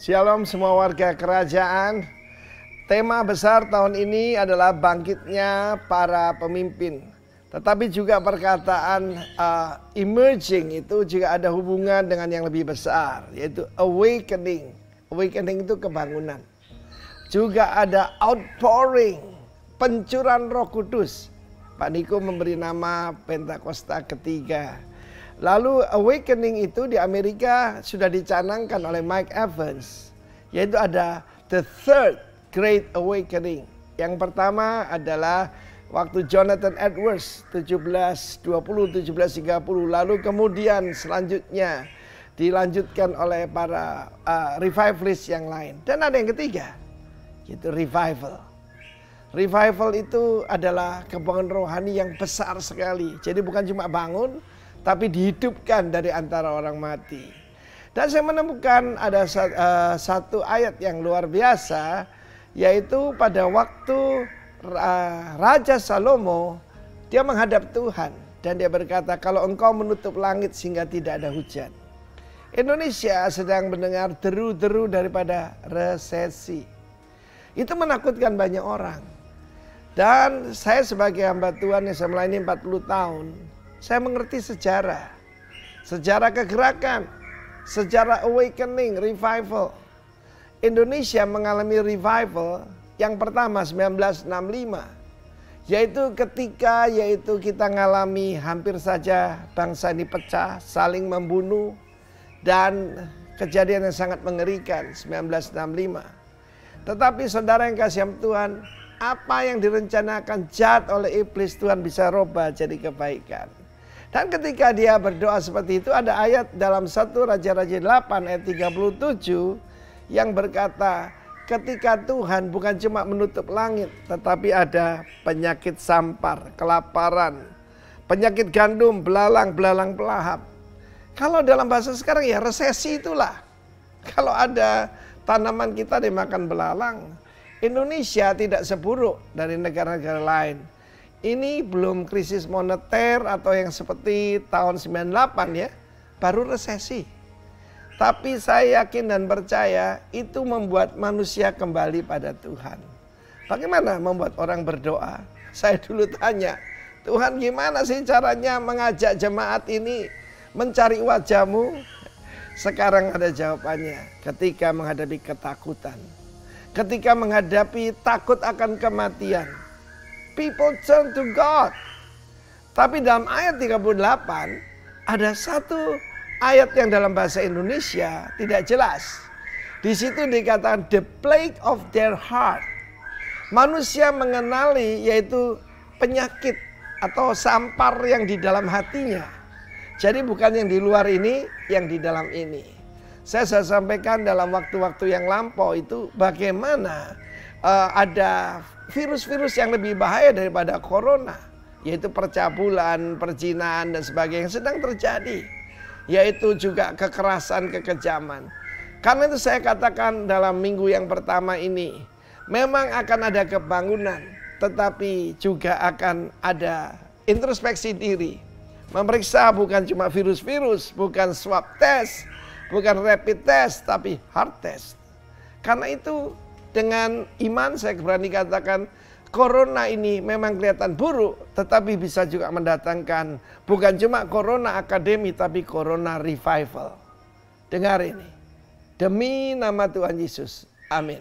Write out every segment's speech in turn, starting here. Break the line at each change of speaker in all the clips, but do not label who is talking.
Shalom semua warga kerajaan. Tema besar tahun ini adalah bangkitnya para pemimpin. Tetapi juga perkataan emerging itu juga ada hubungan dengan yang lebih besar, yaitu awakening. Awakening itu kebangunan. Juga ada outpouring, pencurahan Roh Kudus. Pak Niko memberi nama Pentakosta ketiga. Lalu awakening itu di Amerika sudah dicanangkan oleh Mike Evans. Yaitu ada the third great awakening. Yang pertama adalah waktu Jonathan Edwards 1720-1730. Lalu kemudian selanjutnya dilanjutkan oleh para revivalist yang lain. Dan ada yang ketiga, yaitu revival. Revival itu adalah kebangkitan rohani yang besar sekali. Jadi bukan cuma bangun, tapi dihidupkan dari antara orang mati. Dan saya menemukan ada satu ayat yang luar biasa, yaitu pada waktu Raja Salomo, dia menghadap Tuhan. Dan dia berkata, kalau engkau menutup langit sehingga tidak ada hujan. Indonesia sedang mendengar deru-deru daripada resesi. Itu menakutkan banyak orang. Dan saya sebagai hamba Tuhan yang saya melayani 40 tahun, saya mengerti sejarah. Sejarah kegerakan, sejarah awakening, revival. Indonesia mengalami revival yang pertama 1965. Yaitu ketika kita mengalami hampir saja bangsa ini pecah, saling membunuh. Dan kejadian yang sangat mengerikan 1965. Tetapi saudara yang kasih Tuhan, apa yang direncanakan jahat oleh iblis Tuhan bisa robah jadi kebaikan. Dan ketika dia berdoa seperti itu, ada ayat dalam 1 Raja-Raja 8 ayat 37 yang berkata, ketika Tuhan bukan cuma menutup langit, tetapi ada penyakit sampar, kelaparan, penyakit gandum, belalang pelahap. Kalau dalam bahasa sekarang ya resesi itulah. Kalau ada tanaman kita dimakan belalang, Indonesia tidak seburuk dari negara-negara lain. Ini belum krisis moneter atau yang seperti tahun 98 ya, baru resesi. Tapi saya yakin dan percaya itu membuat manusia kembali pada Tuhan. Bagaimana membuat orang berdoa? Saya dulu tanya, Tuhan gimana sih caranya mengajak jemaat ini mencari wajah-Mu? Sekarang ada jawabannya, ketika menghadapi ketakutan. Ketika menghadapi takut akan kematian, people turn to God. Tapi dalam ayat 38 ada satu ayat yang dalam bahasa Indonesia tidak jelas. Di situ dikatakan the plague of their heart. Manusia mengenali yaitu penyakit atau sampar yang di dalam hatinya. Jadi bukan yang di luar ini, yang di dalam ini. Saya sampaikan dalam waktu-waktu yang lampau itu bagaimana ada virus-virus yang lebih bahaya daripada corona. Yaitu percabulan, perzinahan dan sebagainya yang sedang terjadi. Yaitu juga kekerasan, kekejaman. Karena itu saya katakan dalam minggu yang pertama ini, memang akan ada kebangunan, tetapi juga akan ada introspeksi diri. Memeriksa bukan cuma virus-virus, bukan swab test, bukan rapid test, tapi hard test. Karena itu dengan iman saya berani katakan corona ini memang kelihatan buruk, tetapi bisa juga mendatangkan bukan cuma corona akademi, tapi corona revival. Dengar ini. Demi nama Tuhan Yesus. Amin.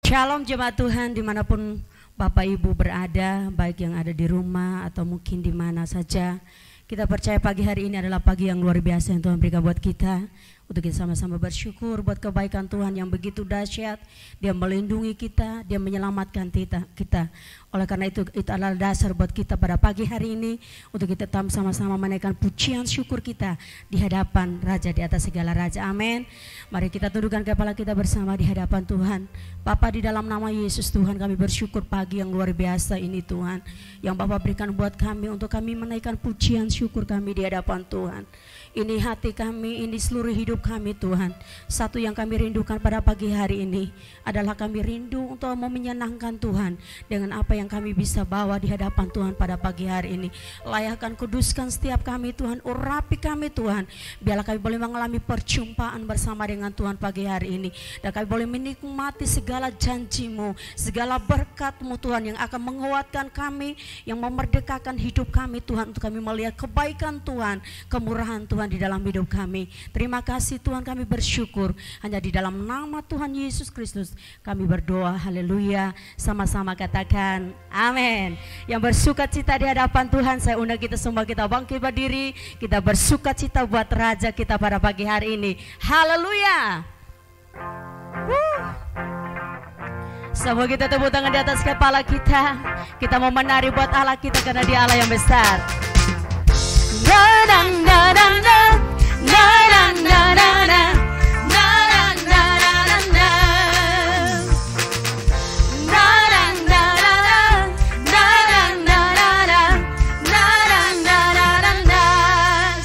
Shalom jemaat Tuhan dimanapun Bapak Ibu berada, baik yang ada di rumah atau mungkin di mana saja. Kita percaya pagi hari ini adalah pagi yang luar biasa yang Tuhan berikan buat kita. Untuk kita sama-sama bersyukur buat kebaikan Tuhan yang begitu dahsyat. Dia melindungi kita, Dia menyelamatkan kita. Oleh karena itu adalah dasar buat kita pada pagi hari ini. Untuk kita sama-sama menaikkan pujian syukur kita di hadapan Raja di atas segala Raja. Amin. Mari kita tundukkan kepala kita bersama di hadapan Tuhan. Bapa, di dalam nama Yesus Tuhan, kami bersyukur pagi yang luar biasa ini Tuhan. Yang Bapa berikan buat kami untuk kami menaikkan pujian syukur kami di hadapan Tuhan. Ini hati kami, ini seluruh hidup hidup kami Tuhan. Satu yang kami rindukan pada pagi hari ini adalah kami rindu untuk mau menyenangkan Tuhan dengan apa yang kami bisa bawa di hadapan Tuhan pada pagi hari ini. Layakkan, kuduskan setiap kami Tuhan, urapi kami Tuhan, biarlah kami boleh mengalami perjumpaan bersama dengan Tuhan pagi hari ini, dan kami boleh menikmati segala janji-Mu, segala berkat-Mu Tuhan yang akan menguatkan kami, yang memerdekakan hidup kami Tuhan, untuk kami melihat kebaikan Tuhan, kemurahan Tuhan di dalam hidup kami. Terima kasih Tuhan, kami bersyukur. Hanya di dalam nama Tuhan Yesus Kristus kami berdoa, haleluya. Sama-sama katakan amin. Yang bersuka cita di hadapan Tuhan, saya undang kita semua, kita bangkit berdiri, kita bersuka cita buat Raja kita pada pagi hari ini. Haleluya. Semua kita tepuk tangan di atas kepala kita. Kita mau menari buat Allah kita, karena Dia Allah yang besar.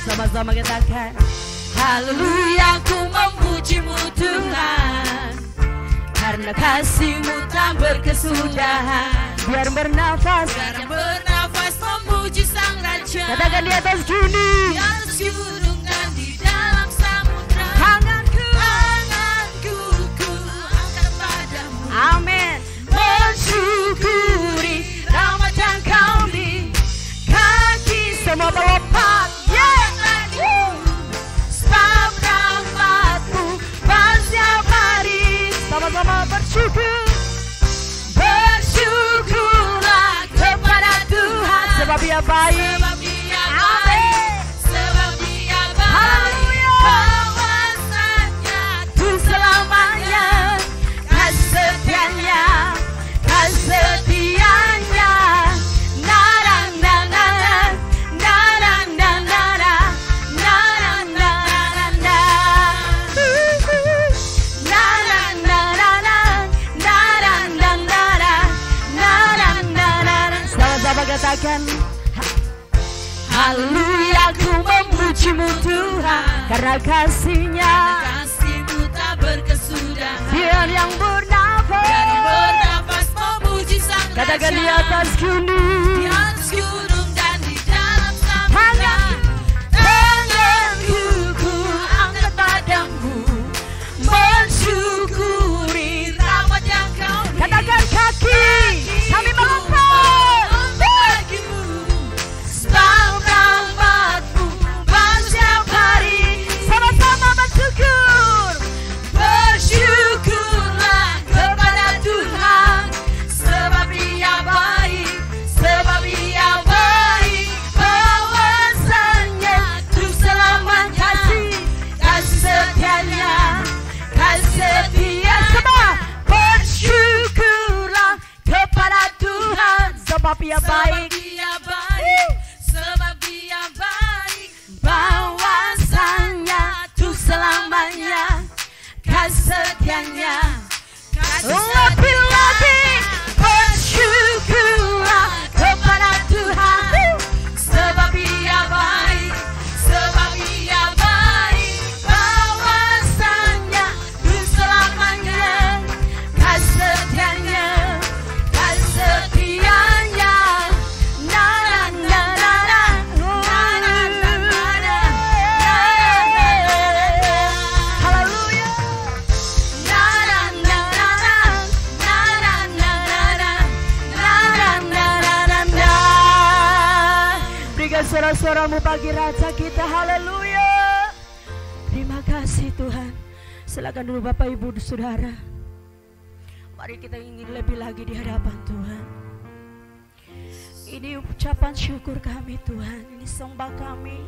Sama-sama katakan haleluya, ku memuji-Mu Tuhan, karena kasih-Mu tak berkesudahan. Biar bernafas memuji Sang Raja. Katakan di atas gunung, dan di dalam samudra. Tanganku ku angkat padamu. Amin. Mensyukuri rahmat yang Kau beri. Kaki semua melompat, sebab rahmat-Mu setiap hari. Sama-sama bersyukur. Bersyukurlah kepada Tuhan, sebab Dia baik. Sebab Dia baik. Bahwasanya Tuhan selamanya, kasih setianya, kasih setianya. Narang narang narang narang narang narang narang narang narang narang narang. Sama-sama katakan haleluya, ku memuji-Mu Tuhan, karena kasih-Nya tak berkesudahan. Dia yang bernafas memuji Sang Raja. Katakan di atas gunung, dan di dalam samudra. Tanganku ku angkat padamu, mensyukuri rahmat yang Kau beri. Katakan kaki, kami melompat. Sebab rahmat-Mu setiap hari. Sama-sama bersyukur. Bersyukurlah kepada Tuhan, sebab Dia baik, sebab Dia baik. Bahwasanya Tuhan selamanya, kasih setianya, kasih setia. Sebab bersyukurlah kepada Tuhan, sebab Dia baik. Sebab Dia baik, bahwasanya Tuhan selamanya, kasih setianya. Lebih-lebih bersyukurlah kepada Tuhan, sebab Dia baik, sebab Dia baik. Bahwasanya Tuhan selamanya, kasih setianya, kasih setianya. Suara-suaramu pagi Raja kita, haleluya. Terima kasih Tuhan. Silakan dulu Bapak Ibu Saudara. Mari kita ingin lebih lagi di hadapan Tuhan. Ini ucapan syukur kami Tuhan, ini sembah kami.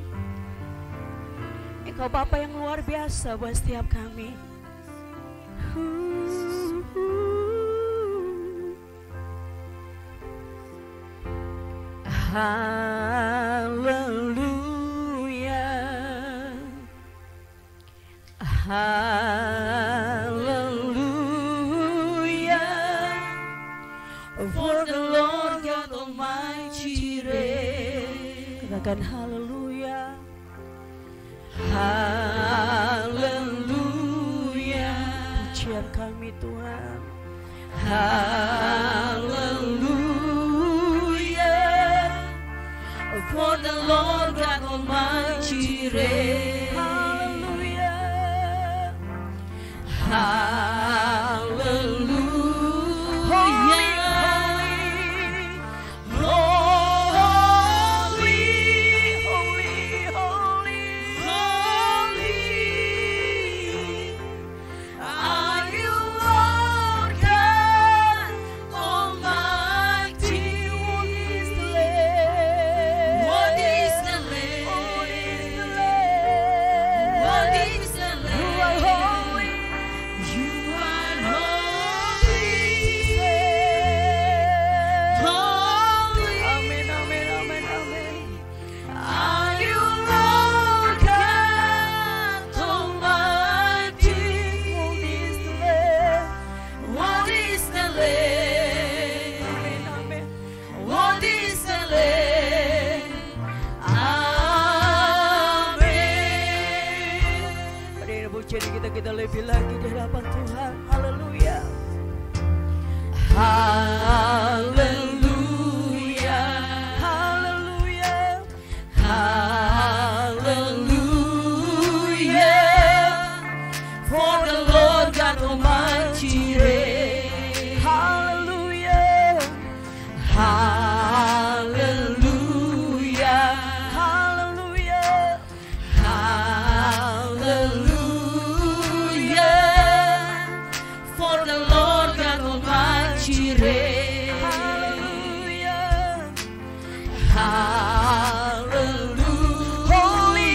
Engkau Bapa yang luar biasa buat setiap kami. Haleluya, haleluya, for the Lord God Almighty reigns. Katakan haleluya, haleluya. kami Tuhan. Hallelujah, for the Lord God Almighty reigns. Hallelujah, hallelujah, holy, holy, holy, holy, holy, are you Lord God Almighty? What is the Lamb? What is the Lamb? What is the Lamb? What is the Lamb? You are holy. You are holy. Holy. Amen, amen, amen, amen. Are you Lord God Almighty? What is the Lamb? Amen, amen. What is the Lamb? Amen. Pada ini pujian kita lebih lagi di hadapan Tuhan. Haleluya. Haleluya. Haleluya. Haleluya. For the Lord God Almighty reigns. Hallelujah, hallelujah, hallelujah, hallelujah. For the Lord God Almighty reigns. Hallelujah, hallelujah. Holy,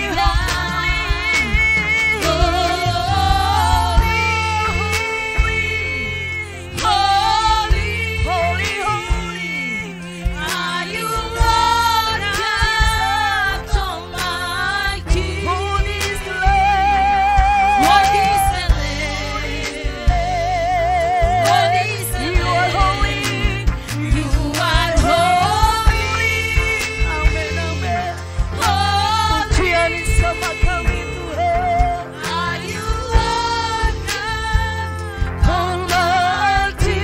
holy, holy, holy, are you Lord God Almighty? What is the Lamb? What is the Lamb? What is the Lamb? You are holy. You are holy. Amen, amen. Pujian sama kami Tuhan. Are you Lord God Almighty?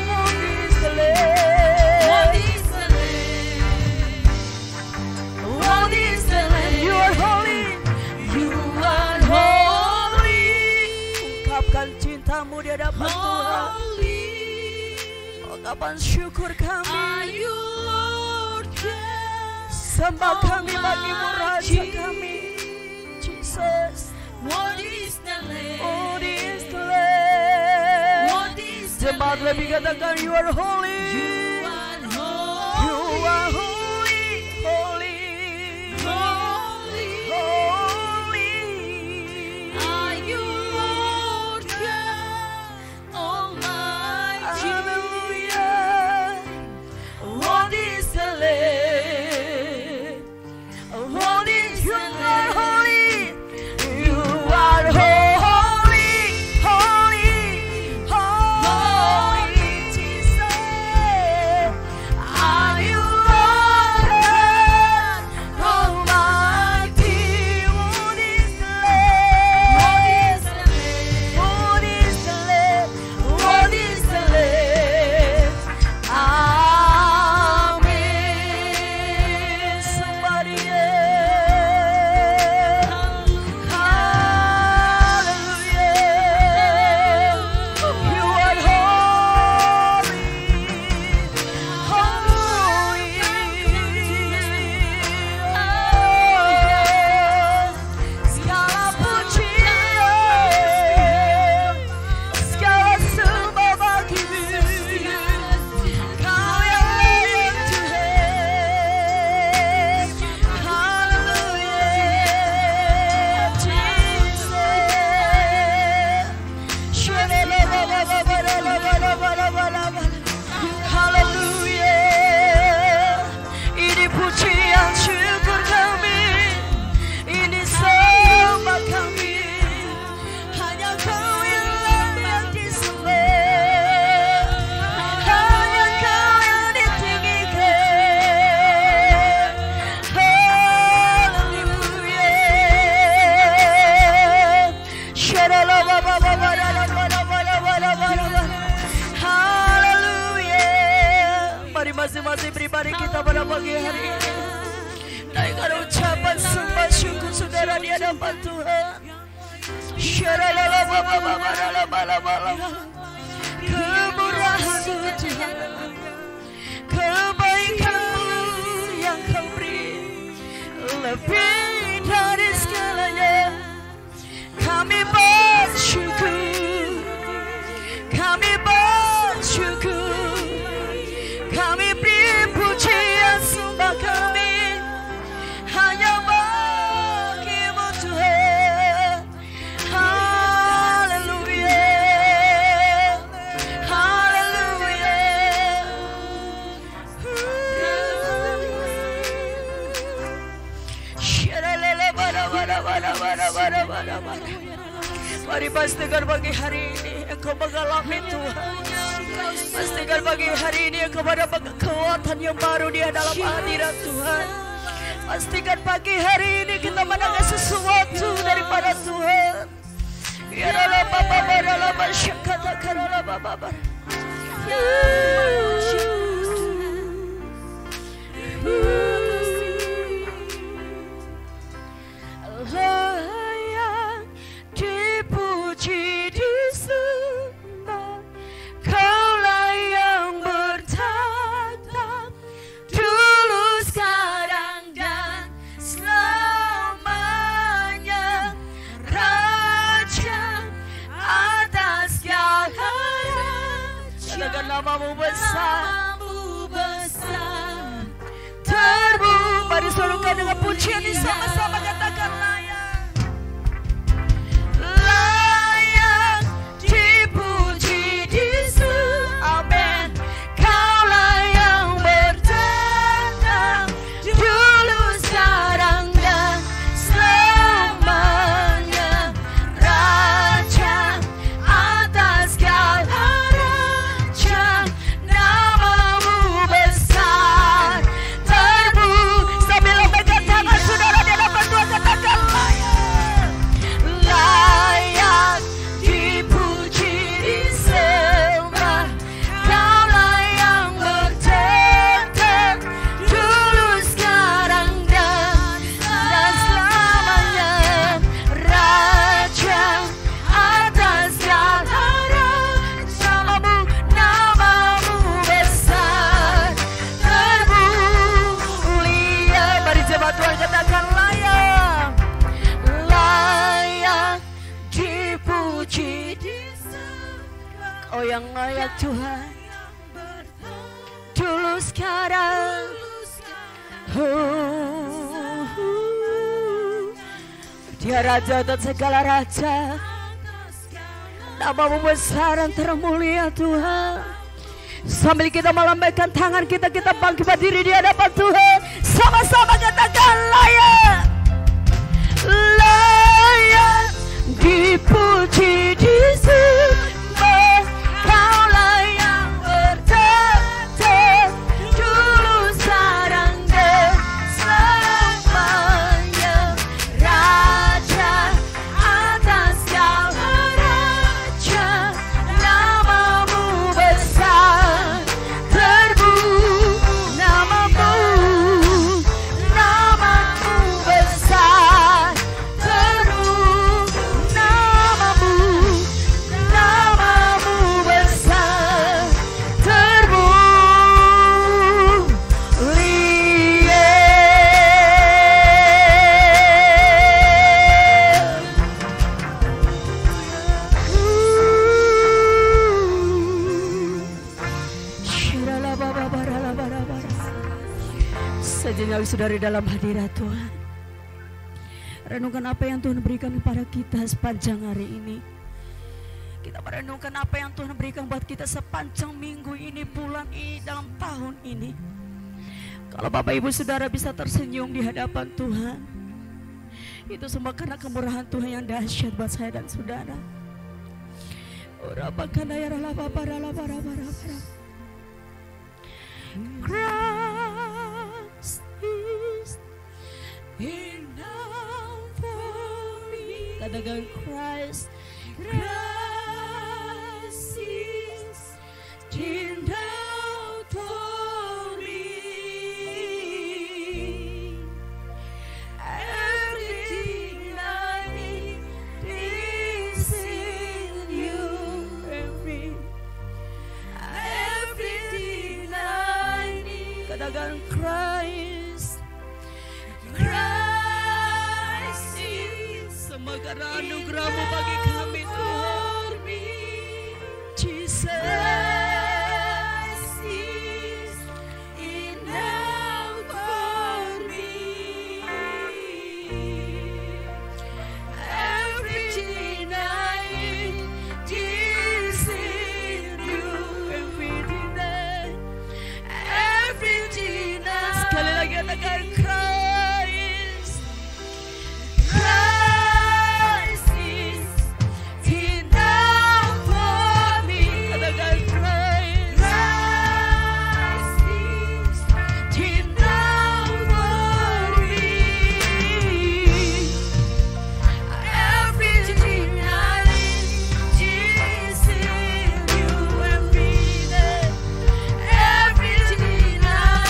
What is the Lamb? What is the Lamb? What is the Lamb? You are holy. You are holy. Ungkapkan cintamu di hadapan Tuhan. Ungkapan syukur kami. Are you Lord God? Sembah kami bagimu Raja kami. Jesus. What is the Lamb? What is the Lamb? What is the Lamb? Jemaat lebih katakan you are holy. You are holy. You are holy. Holy. Holy. Holy. Are you Lord God Almighty? Hallelujah. What is the Lamb? What is the Lamb? Holy. You are holy. Holy. Holy. Jesus. Ada ucapan sembah syukur saudara di hadapan Tuhan. Kemurahan-Mu Tuhan, kebaikan-Mu yang Kau beri lebih dari segalanya. Kami bersyukur, kami bersyukur, kami beri pujian sembah kami hanya bagi-Mu Tuhan. Haleluya, haleluya. Mari pastikan pagi hari ini Engkau mengalami Tuhan. Pastikan pagi hari ini Engkau mendapat kekuatan yang baru di dalam hadirat Tuhan. Pastikan pagi hari ini kita mendengar sesuatu daripada Tuhan. Ya dalam Bapa dalam masyarakat karena Bapa. Layak dipuji disembah, Kaulah yang bertata dulu sekarang dan selamanya, Raja atas segala raja. Katakan nama-Mu besar, terbu. Mari serukan dengan pujian ini sama-sama, katakan layak, layak dipuji disembah. Amin. Kaulah yang bertata dulu sekarang dan selamanya, Raja atas segala raja. Nama-Mu besar, terbu. Sambil lambaikan tangan saudara di hadapan Tuhan, katakan layak, layak dipuji disembah. Kaulah yang bertata dulu sekarang dan selamanya, Raja atas segala raja. Nama-Mu besar, termulia. Mari jemaat Tuhan katakan layak, layak dipuji disembah. Kau yang layak Tuhan, dulu sekarang. Dia Raja atas segala raja. Nama-Mu besar dan termulia Tuhan. Sambil kita melambaikan tangan kita bangkit berdiri di hadapan Tuhan. Sama-sama katakan layak, layak dipuji disembah. Kaulah yang bertata dulu sekarang dan selamanya, Raja atas segala raja. Nama-Mu besar, terbu. Nama-Mu besar, terbu. Nama-Mu besar, terbu. Sejenak saudara dalam hadirat Tuhan, renungkan apa yang Tuhan berikan kepada kita sepanjang hari ini. Kita merenungkan apa yang Tuhan berikan buat kita sepanjang minggu ini, bulan ini, dalam tahun ini. Kalau Bapak Ibu Saudara bisa tersenyum di hadapan Tuhan, itu semua karena kemurahan Tuhan yang dahsyat buat saya dan saudara. Christ is enough for me. Katakan Christ, Christ is enough for me. karena anugerah-Mu bagi kami Tuhan. Jesus is enough for me. Everything I need is in You. Everything I sekali lagi katakan Christ. Christ is enough for me. Katakan Christ. Christ is enough for me. Everything I need is in You every day. Everything I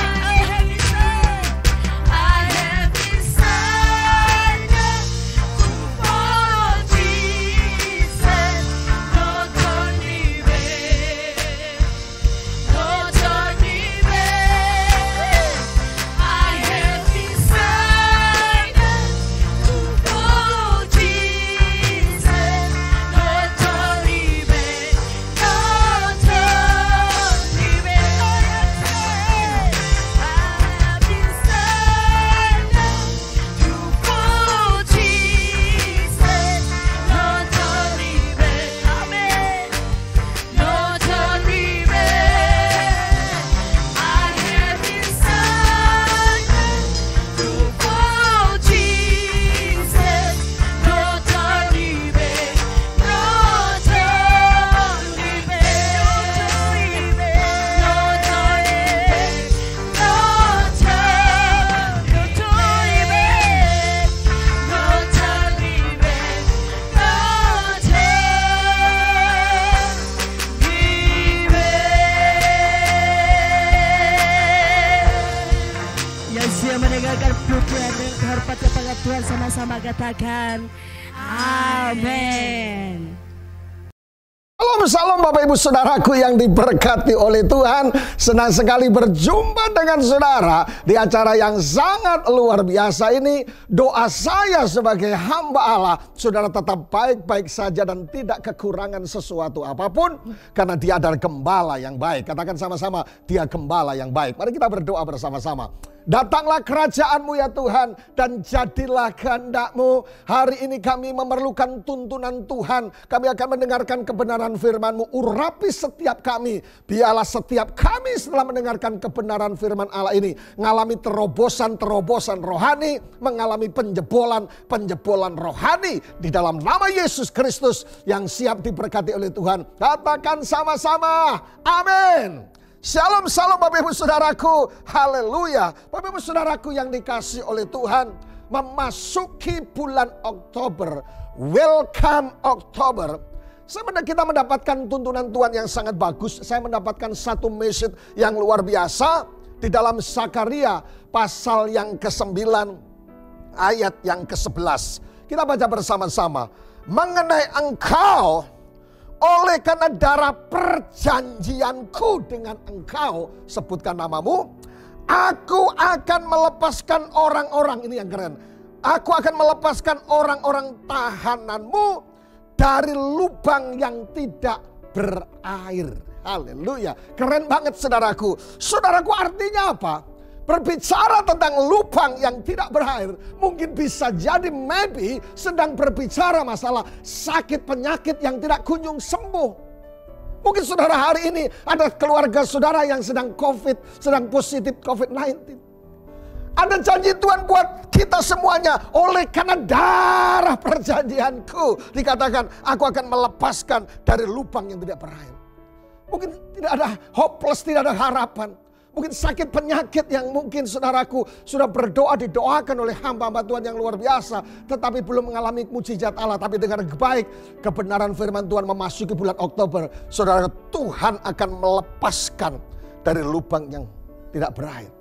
have decided to follow Jesus. No turning back. No turning back. I have decided to follow Jesus. No turning back. No turning back. I have decided to follow Jesus. No turning back. Amen. No turning back. I have decided to follow Jesus. No turning back. No turning back. No turning back. No turning back. No turning back. Yang siap mendengarkan pujian dan hormat kepada Tuhan sama-sama katakan amin.
Shalom, shalom Bapak Ibu Saudaraku yang diberkati oleh Tuhan. Senang sekali berjumpa dengan saudara di acara yang sangat luar biasa ini. Doa saya sebagai hamba Allah, saudara tetap baik-baik saja dan tidak kekurangan sesuatu apapun. Karena Dia adalah gembala yang baik. Katakan sama-sama, Dia gembala yang baik. Mari kita berdoa bersama-sama. Datanglah kerajaan-Mu ya Tuhan, dan jadilah kehendak-Mu. Hari ini kami memerlukan tuntunan Tuhan. Kami akan mendengarkan kebenaran firman-Mu. Urapi setiap kami. Biarlah setiap kami setelah mendengarkan kebenaran firman Allah ini mengalami terobosan-terobosan rohani, mengalami penjebolan rohani di dalam nama Yesus Kristus yang siap diberkati oleh Tuhan. Katakan sama-sama, amin. Shalom, shalom Bapak Ibu Saudaraku. Haleluya. Bapak Ibu Saudaraku yang dikasih oleh Tuhan, memasuki bulan Oktober. Welcome Oktober. Kita mendapatkan tuntunan Tuhan yang sangat bagus. Saya mendapatkan satu message yang luar biasa di dalam Zakaria pasal yang ke-9 ayat yang ke-11. Kita baca bersama-sama. Mengenai engkau, oleh karena darah perjanjianku dengan engkau, sebutkan namamu, aku akan melepaskan orang-orang, ini yang keren, aku akan melepaskan orang-orang tahananmu dari lubang yang tidak berair. Haleluya, keren banget saudaraku. Saudaraku, artinya apa? Berbicara tentang lubang yang tidak berair, mungkin bisa jadi maybe sedang berbicara masalah sakit penyakit yang tidak kunjung sembuh. Mungkin saudara hari ini ada keluarga saudara yang sedang COVID, sedang positif COVID-19. Ada janji Tuhan buat kita semuanya. Oleh karena darah perjanjianku, dikatakan aku akan melepaskan dari lubang yang tidak berair. Mungkin tidak ada hopeless, tidak ada harapan. Mungkin sakit penyakit yang mungkin saudaraku sudah berdoa, didoakan oleh hamba-hamba Tuhan yang luar biasa, tetapi belum mengalami mujizat Allah. Tapi dengan baik kebenaran firman Tuhan memasuki bulan Oktober, saudara, Tuhan akan melepaskan dari lubang yang tidak berair.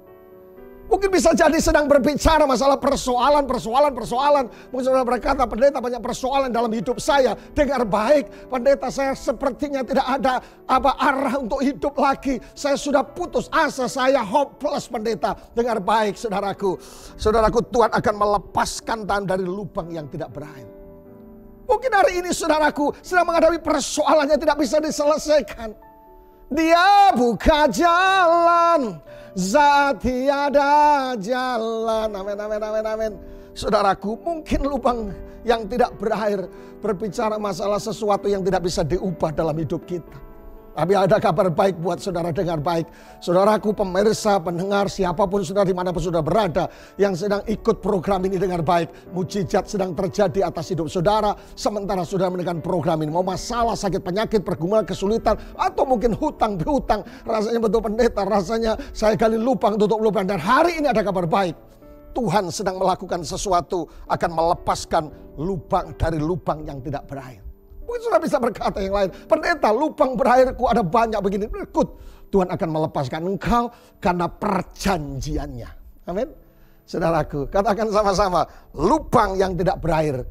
Mungkin bisa jadi sedang berbicara masalah persoalan. Mungkin saudara berkata, pendeta banyak persoalan dalam hidup saya. Dengar baik, pendeta saya sepertinya tidak ada arah untuk hidup lagi. Saya sudah putus asa, saya hopeless pendeta. Dengar baik saudaraku. Saudaraku, Tuhan akan melepaskan tangan dari lubang yang tidak berair. Mungkin hari ini saudaraku sedang menghadapi persoalannya tidak bisa diselesaikan. Dia buka jalan saat tiada jalan. Amin, amin, amin, amin. Saudaraku, mungkin lubang yang tidak berakhir berbicara masalah sesuatu yang tidak bisa diubah dalam hidup kita. Tapi ada kabar baik buat saudara, dengar baik. Saudaraku, pemirsa, pendengar, siapapun saudara dimanapun saudara berada yang sedang ikut program ini, dengar baik. Mujizat sedang terjadi atas hidup saudara sementara saudara mendengar program ini. Mau masalah, sakit, penyakit, pergumulan, kesulitan, atau mungkin hutang, piutang. Rasanya betul pendeta, rasanya saya gali lubang, tutup lubang. Dan hari ini ada kabar baik. Tuhan sedang melakukan sesuatu, akan melepaskan lubang dari lubang yang tidak berakhir. Mungkin sudah bisa berkata yang lain, pendeta, lubang berakhirku ada banyak begini. Berikut, Tuhan akan melepaskan engkau karena perjanjiannya. Amin. Saudaraku, katakan sama-sama, lubang yang tidak berakhir.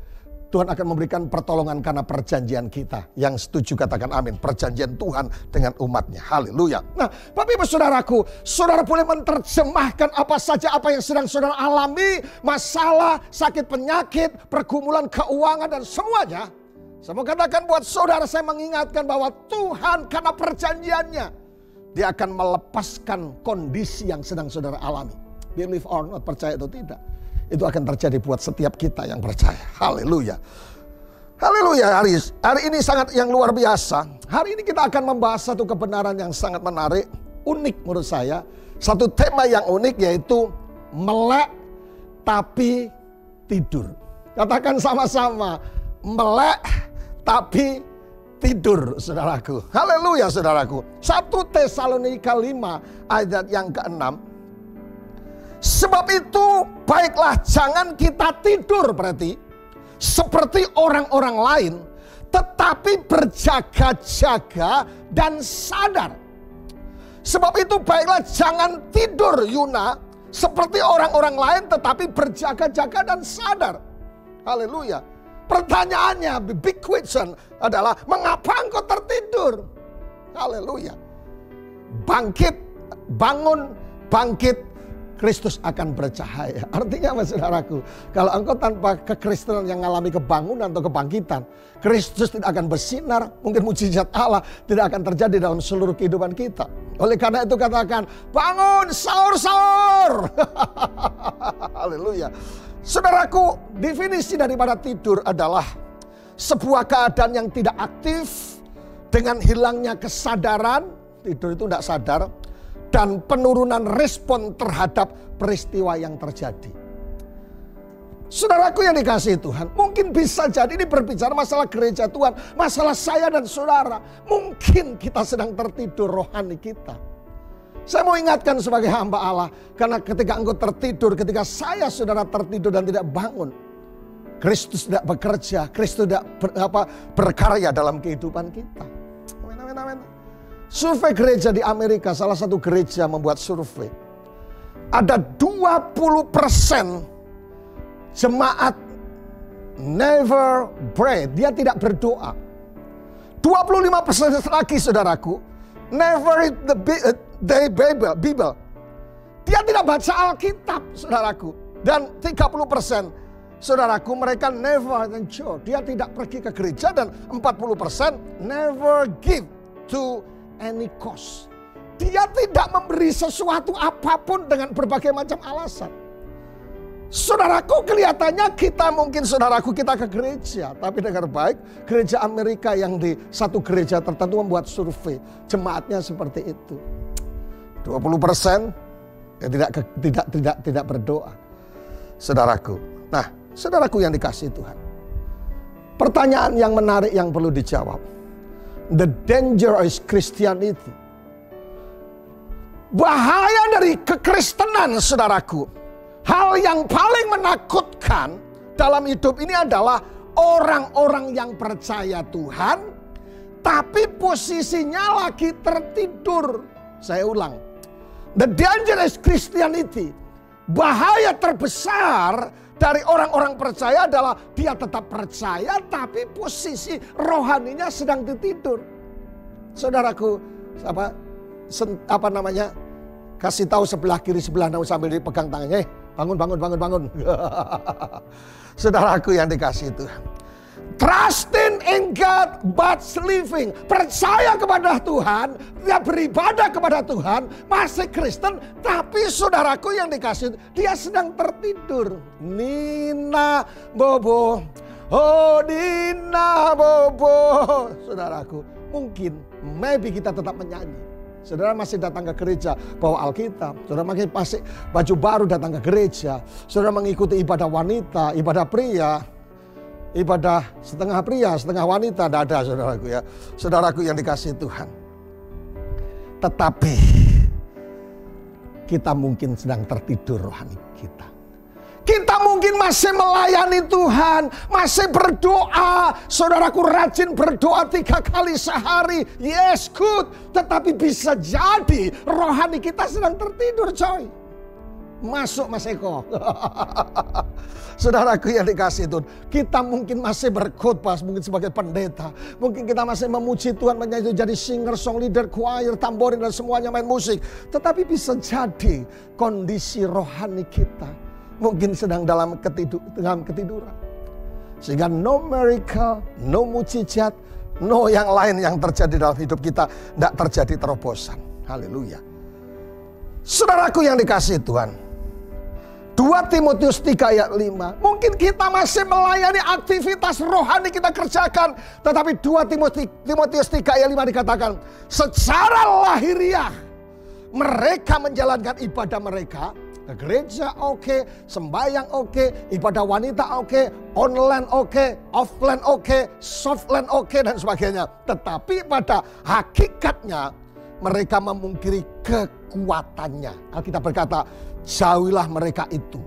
Tuhan akan memberikan pertolongan karena perjanjian kita. Yang setuju katakan amin. Perjanjian Tuhan dengan umatnya. Haleluya. Nah, Bapak Ibu Saudaraku, saudara boleh menerjemahkan apa saja apa yang sedang saudara alami. Masalah, sakit, penyakit, pergumulan, keuangan, dan semuanya. Saya mau katakan buat saudara, saya mengingatkan bahwa Tuhan karena perjanjiannya, Dia akan melepaskan kondisi yang sedang saudara alami. Believe or not, percaya atau tidak, itu akan terjadi buat setiap kita yang percaya. Haleluya. Haleluya. Hari ini sangat yang luar biasa. Hari ini kita akan membahas satu kebenaran yang sangat menarik, unik menurut saya. Satu tema yang unik yaitu melek tapi tidur. Katakan sama-sama, melek tapi tidur, saudaraku. Haleluya, saudaraku. 1 Tesalonika 5 ayat yang ke-6. Sebab itu baiklah jangan kita tidur, berarti seperti orang-orang lain, tetapi berjaga-jaga dan sadar. Sebab itu baiklah jangan tidur, Yuna, seperti orang-orang lain, tetapi berjaga-jaga dan sadar. Haleluya. Pertanyaannya, the big question adalah, mengapa engkau tertidur? Haleluya. Bangkit, bangun, bangkit, Kristus akan bercahaya. Artinya apa, saudaraku? Kalau engkau tanpa kekristenan yang mengalami kebangunan atau kebangkitan, Kristus tidak akan bersinar, mungkin mujizat Allah tidak akan terjadi dalam seluruh kehidupan kita. Oleh karena itu katakan, bangun, sahur-sahur. Haleluya. Saudaraku, definisi daripada tidur adalah sebuah keadaan yang tidak aktif dengan hilangnya kesadaran, tidur itu tidak sadar, dan penurunan respon terhadap peristiwa yang terjadi. Saudaraku yang dikasihi Tuhan, mungkin bisa jadi ini berbicara masalah gereja Tuhan, masalah saya dan saudara. Mungkin kita sedang tertidur rohani kita. Saya mau ingatkan sebagai hamba Allah, karena ketika engkau tertidur, ketika saya saudara tertidur dan tidak bangun, Kristus tidak bekerja, Kristus tidak berkarya dalam kehidupan kita. Amin, amin, amin. Survei gereja di Amerika, salah satu gereja membuat survei. Ada 20% jemaat never pray, dia tidak berdoa. 25% lagi, saudaraku, never read the Bible. Dia tidak baca Alkitab, saudaraku. Dan 30%, saudaraku, mereka never enjoy. Dia tidak pergi ke gereja, dan 40% never give to any cost. Dia tidak memberi sesuatu apapun dengan berbagai macam alasan. Saudaraku, kelihatannya kita mungkin, saudaraku, kita ke gereja. Tapi dengar baik, gereja Amerika yang di satu gereja tertentu membuat survei. Jemaatnya seperti itu. 20% tidak berdoa. Saudaraku. Nah, saudaraku yang dikasihi Tuhan. Pertanyaan yang menarik yang perlu dijawab. The danger is Christianity. Bahaya dari kekristenan, saudaraku. Hal yang paling menakutkan dalam hidup ini adalah orang-orang yang percaya Tuhan, tapi posisinya lagi tertidur. Saya ulang. The dangerous Christianity. Bahaya terbesar dari orang-orang percaya adalah dia tetap percaya, tapi posisi rohaninya sedang tidur. Saudaraku, apa namanya? Kasih tahu sebelah kiri sebelah kanan sambil dipegang tangannya. Bangun. Saudaraku yang dikasihi Tuhan. Trusting in God but living. Percaya kepada Tuhan, dia beribadah kepada Tuhan, masih Kristen, tapi saudaraku yang dikasih, dia sedang tertidur. Nina Bobo, oh Nina Bobo. Saudaraku, mungkin, maybe kita tetap menyanyi. Saudara masih datang ke gereja, bawa Alkitab. Saudara masih baju baru datang ke gereja. Saudara mengikuti ibadah wanita, ibadah pria. Ibadah setengah pria, setengah wanita, tidak ada saudaraku ya. Saudaraku yang dikasihi Tuhan. Tetapi kita mungkin sedang tertidur rohani kita. Kita mungkin masih melayani Tuhan, masih berdoa. Saudaraku rajin berdoa 3 kali sehari. Yes, good. Tetapi bisa jadi rohani kita sedang tertidur, coy. Masuk Mas Eko. Saudaraku yang dikasih Tuhan, kita mungkin masih berkhotbah, mungkin sebagai pendeta. Mungkin kita masih memuji Tuhan, menjadi jadi singer, song leader, choir, tamborin dan semuanya main musik. Tetapi bisa jadi kondisi rohani kita mungkin sedang dalam ketiduran. Sehingga no miracle, no mujizat, no yang lain yang terjadi dalam hidup kita tidak terjadi terobosan. Haleluya. Saudaraku yang dikasih Tuhan, 2 Timotius 3 ayat 5. Mungkin kita masih melayani aktivitas rohani kita kerjakan. Tetapi 2 Timotius 3 ayat 5 dikatakan, secara lahiriah mereka menjalankan ibadah mereka. Ke gereja oke, sembahyang oke, ibadah wanita oke, online oke, offline oke, softline oke dan sebagainya. Tetapi pada hakikatnya mereka memungkiri kekuatannya. Alkitab berkata, jauhilah mereka itu.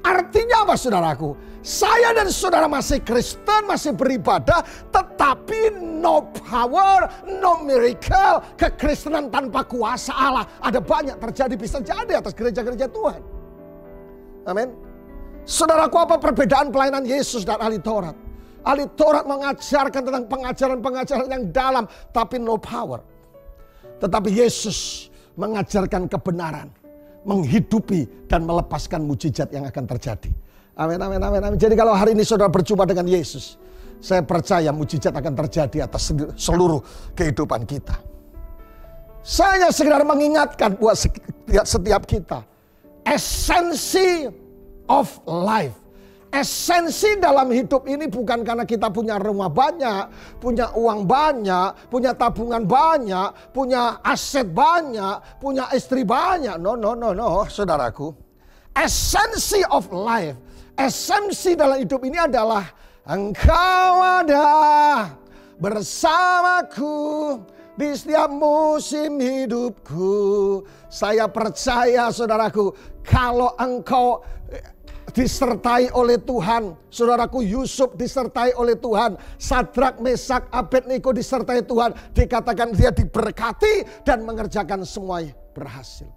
Artinya apa saudaraku? Saya dan saudara masih Kristen, masih beribadah, tetapi no power, no miracle. Kekristenan tanpa kuasa Allah. Ada banyak terjadi, bisa jadi atas gereja-gereja Tuhan. Amin. Saudaraku, apa perbedaan pelayanan Yesus dan ahli Taurat? Ahli Taurat mengajarkan tentang pengajaran-pengajaran yang dalam, tapi no power. Tetapi Yesus mengajarkan kebenaran, menghidupi dan melepaskan mujizat yang akan terjadi. Amin, amin, amin, amin. Jadi kalau hari ini saudara berjumpa dengan Yesus, saya percaya mujizat akan terjadi atas seluruh kehidupan kita. Saya hanya sekedar mengingatkan buat setiap kita, esensi of life. Esensi dalam hidup ini bukan karena kita punya rumah banyak, punya uang banyak, punya tabungan banyak, punya aset banyak, punya istri banyak. No, saudaraku. Esensi of life, esensi dalam hidup ini adalah Engkau ada bersamaku di setiap musim hidupku. Saya percaya saudaraku, kalau engkau disertai oleh Tuhan, saudaraku Yusuf disertai oleh Tuhan, Sadrak, Mesak, Abednego disertai Tuhan, dikatakan dia diberkati dan mengerjakan semuanya berhasil.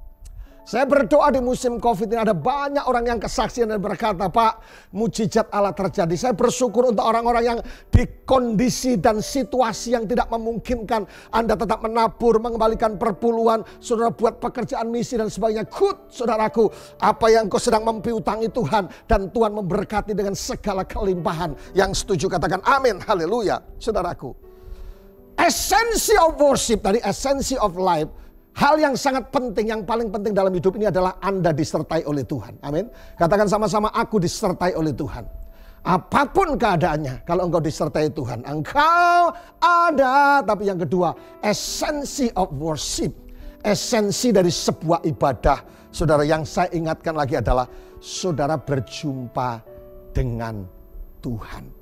Saya berdoa di musim COVID ini ada banyak orang yang kesaksian dan berkata, Pak, mujizat Allah terjadi. Saya bersyukur untuk orang-orang yang di kondisi dan situasi yang tidak memungkinkan. Anda tetap menabur, mengembalikan perpuluhan, saudara buat pekerjaan misi dan sebagainya. Good, saudaraku, apa yang kau sedang mempiutangi Tuhan, dan Tuhan memberkati dengan segala kelimpahan. Yang setuju katakan amin, haleluya. Saudaraku, esensi of worship dari esensi of life, hal yang sangat penting, yang paling penting dalam hidup ini adalah Anda disertai oleh Tuhan. Amin. Katakan sama-sama, aku disertai oleh Tuhan. Apapun keadaannya, kalau engkau disertai Tuhan, engkau ada. Tapi yang kedua, esensi of worship, esensi dari sebuah ibadah, saudara, yang saya ingatkan lagi adalah saudara berjumpa dengan Tuhan.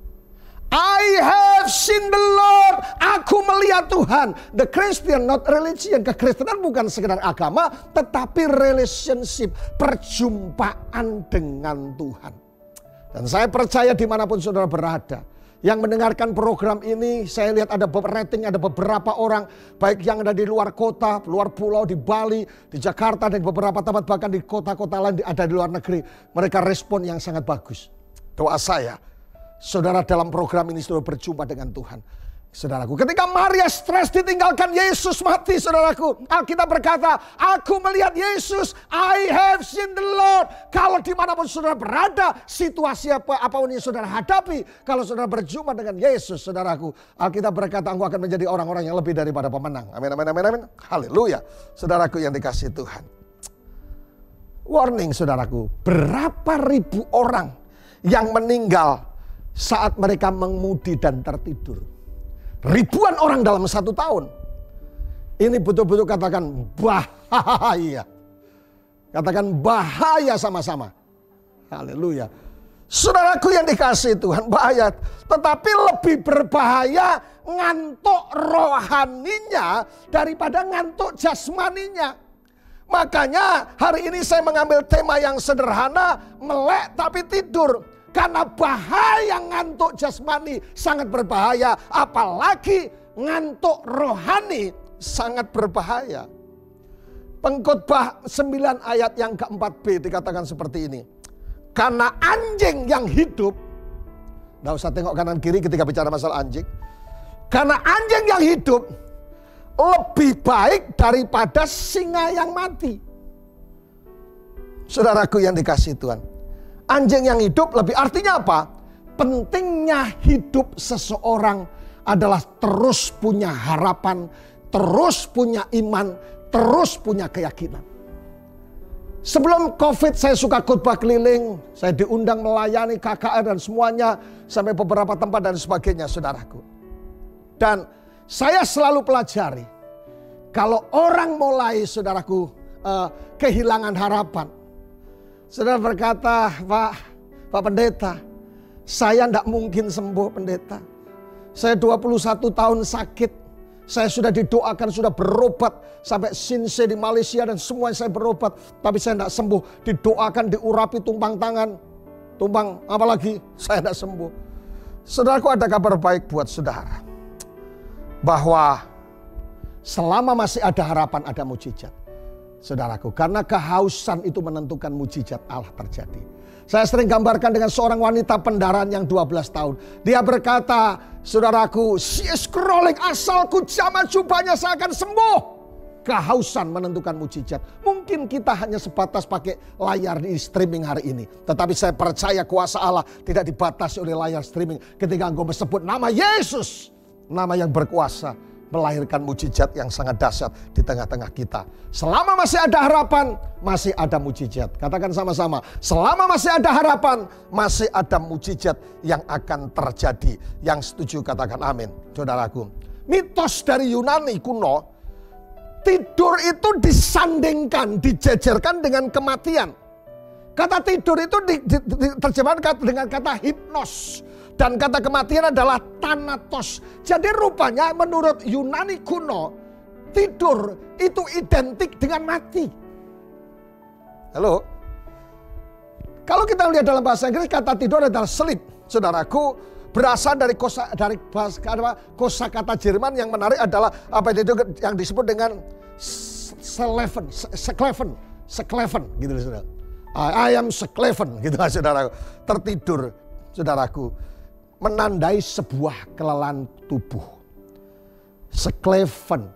I have seen the Lord. Aku melihat Tuhan. The Christian, not religion. Kekristenan bukan sekedar agama, tetapi relationship, perjumpaan dengan Tuhan. Dan saya percaya dimanapun saudara berada, yang mendengarkan program ini, saya lihat ada rating, ada beberapa orang, baik yang ada di luar kota, luar pulau, di Bali, di Jakarta, dan beberapa tempat, bahkan di kota-kota lain ada di luar negeri. Mereka respon yang sangat bagus. Doa saya, saudara dalam program ini sudah berjumpa dengan Tuhan. Saudaraku, ketika Maria stres ditinggalkan Yesus mati, saudaraku, Alkitab berkata, aku melihat Yesus, I have seen the Lord. Kalau dimanapun saudara berada, situasi apapun yang saudara hadapi, kalau saudara berjumpa dengan Yesus, saudaraku, Alkitab berkata, engkau akan menjadi orang-orang yang lebih daripada pemenang. Amin, amin, amin, amin. Haleluya. Saudaraku yang dikasihi Tuhan. Warning saudaraku, berapa ribu orang yang meninggal saat mereka mengemudi dan tertidur. Ribuan orang dalam 1 tahun. Ini betul-betul katakan bahaya. Katakan bahaya sama-sama. Haleluya. Saudaraku yang dikasihi Tuhan, bahaya. Tetapi lebih berbahaya ngantuk rohaninya daripada ngantuk jasmaninya. Makanya hari ini saya mengambil tema yang sederhana, melek tapi tidur. Karena bahaya ngantuk jasmani sangat berbahaya. Apalagi ngantuk rohani sangat berbahaya. Pengkhotbah 9 ayat yang ke-4b dikatakan seperti ini. Karena anjing yang hidup. Nggak usah tengok kanan kiri ketika bicara masalah anjing. Karena anjing yang hidup lebih baik daripada singa yang mati. Saudaraku yang dikasihi Tuhan. Anjing yang hidup lebih, artinya apa? Pentingnya hidup seseorang adalah terus punya harapan, terus punya iman, terus punya keyakinan. Sebelum COVID saya suka khotbah keliling, saya diundang melayani KKR dan semuanya sampai beberapa tempat dan sebagainya, saudaraku. Dan saya selalu pelajari, kalau orang mulai, saudaraku, kehilangan harapan. Saudara berkata, Pak Pendeta, saya tidak mungkin sembuh pendeta. Saya 21 tahun sakit. Saya sudah didoakan, sudah berobat. Sampai Sinse di Malaysia dan semua saya berobat. Tapi saya tidak sembuh. Didoakan, diurapi, tumpang tangan. Tumpang apalagi, saya tidak sembuh. Saudaraku, ada kabar baik buat saudara. Bahwa selama masih ada harapan, ada mujizat. Saudaraku, karena kehausan itu menentukan mujizat Allah terjadi. Saya sering gambarkan dengan seorang wanita pendarahan yang 12 tahun. Dia berkata, saudaraku, she is crawling, asalku zaman jubahnya saya akan sembuh. Kehausan menentukan mujizat. Mungkin kita hanya sebatas pakai layar di streaming hari ini. Tetapi saya percaya kuasa Allah tidak dibatasi oleh layar streaming. Ketika engkau menyebut nama Yesus, nama yang berkuasa, melahirkan mujizat yang sangat dahsyat di tengah-tengah kita. Selama masih ada harapan, masih ada mujizat. Katakan sama-sama, selama masih ada harapan, masih ada mujizat yang akan terjadi. Yang setuju katakan amin, saudaraku. Mitos dari Yunani kuno, tidur itu disandingkan, dijejerkan dengan kematian. Kata tidur itu diterjemahkan dengan kata hipnos. Dan kata kematian adalah thanatos. Jadi rupanya menurut Yunani kuno, tidur itu identik dengan mati. Halo? Kalau kita lihat dalam bahasa Inggris, kata tidur adalah sleep. Saudaraku, berasal dari kosakata Jerman yang menarik adalah apa itu yang disebut dengan skleven gitu saudara. I am skleven gitu saudaraku. Tertidur, saudaraku. Menandai sebuah kelelahan tubuh. Skleven.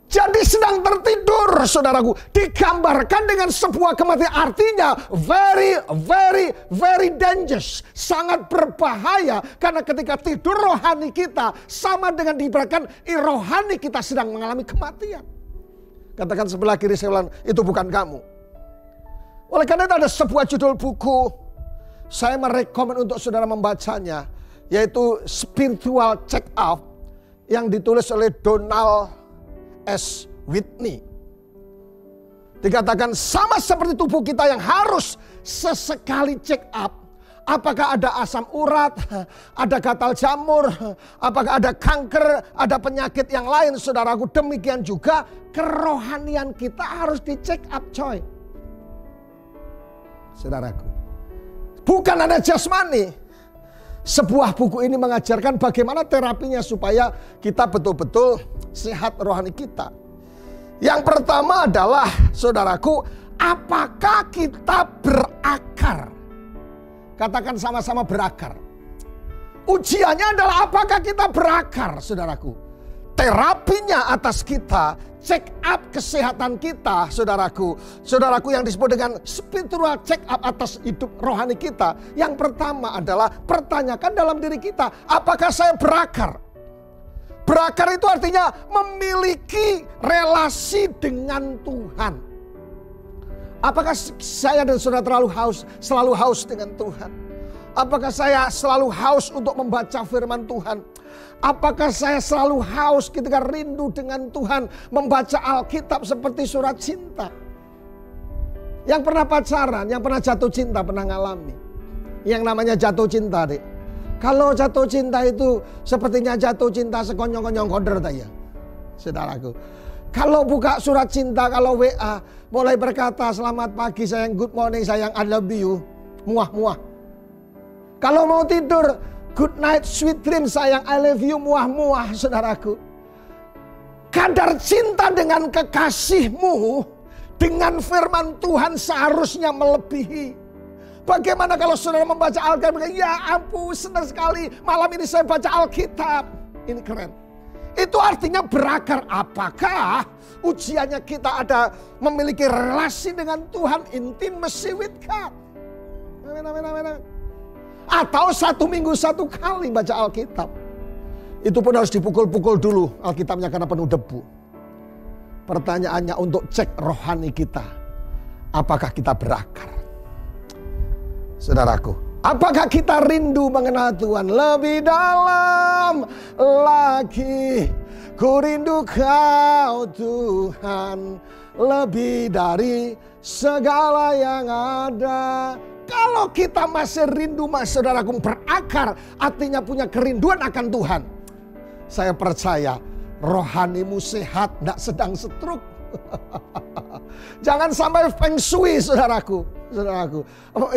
Jadi sedang tertidur, saudaraku. Digambarkan dengan sebuah kematian. Artinya very dangerous. Sangat berbahaya. Karena ketika tidur rohani kita sama dengan diibaratkan rohani kita sedang mengalami kematian. Katakan sebelah kiri saya ulang, itu bukan kamu. Oleh karena itu ada sebuah judul buku. Saya merekomend untuk saudara membacanya, yaitu Spiritual Check Up yang ditulis oleh Donald S. Whitney. Dikatakan sama seperti tubuh kita yang harus sesekali check up. Apakah ada asam urat, ada gatal jamur, apakah ada kanker, ada penyakit yang lain, saudaraku. Demikian juga kerohanian kita harus di-check up, coy. Saudaraku. Bukan hanya jasmani. Sebuah buku ini mengajarkan bagaimana terapinya supaya kita betul-betul sehat rohani kita. Yang pertama adalah, saudaraku, apakah kita berakar? Katakan sama-sama berakar. Ujiannya adalah apakah kita berakar, saudaraku. Terapinya atas kita, check up kesehatan kita, saudaraku. Saudaraku, yang disebut dengan spiritual check up atas hidup rohani kita. Yang pertama adalah pertanyakan dalam diri kita, apakah saya berakar? Berakar itu artinya memiliki relasi dengan Tuhan. Apakah saya dan saudara selalu haus dengan Tuhan? Apakah saya selalu haus untuk membaca firman Tuhan? Apakah saya selalu haus ketika rindu dengan Tuhan, membaca Alkitab seperti surat cinta? Yang pernah pacaran, yang pernah jatuh cinta, pernah ngalami yang namanya jatuh cinta, dek. Kalau jatuh cinta itu sepertinya jatuh cinta sekonyong-konyong koder ya, saudaraku. Kalau buka surat cinta, kalau WA mulai berkata selamat pagi sayang, good morning sayang, I love you, muah-muah. Kalau mau tidur, good night, sweet dream sayang, I love you, muah-muah, saudaraku. Kadar cinta dengan kekasihmu, dengan firman Tuhan seharusnya melebihi. Bagaimana kalau saudara membaca Alkitab, ya ampun senang sekali, malam ini saya baca Alkitab. Ini keren. Itu artinya berakar. Apakah ujiannya kita ada memiliki relasi dengan Tuhan, intimacy with God. Amin, amin, amin, amin. Atau 1 minggu 1 kali baca Alkitab. Itu pun harus dipukul-pukul dulu Alkitabnya karena penuh debu. Pertanyaannya untuk cek rohani kita, apakah kita berakar? Saudaraku, apakah kita rindu mengenal Tuhan lebih dalam lagi? Ku rindu Kau Tuhan lebih dari segala yang ada. Kalau kita masih rindu, saudaraku, berakar, artinya punya kerinduan akan Tuhan. Saya percaya rohanimu sehat, tidak sedang stroke. Jangan sampai feng shui, saudaraku. Saudaraku,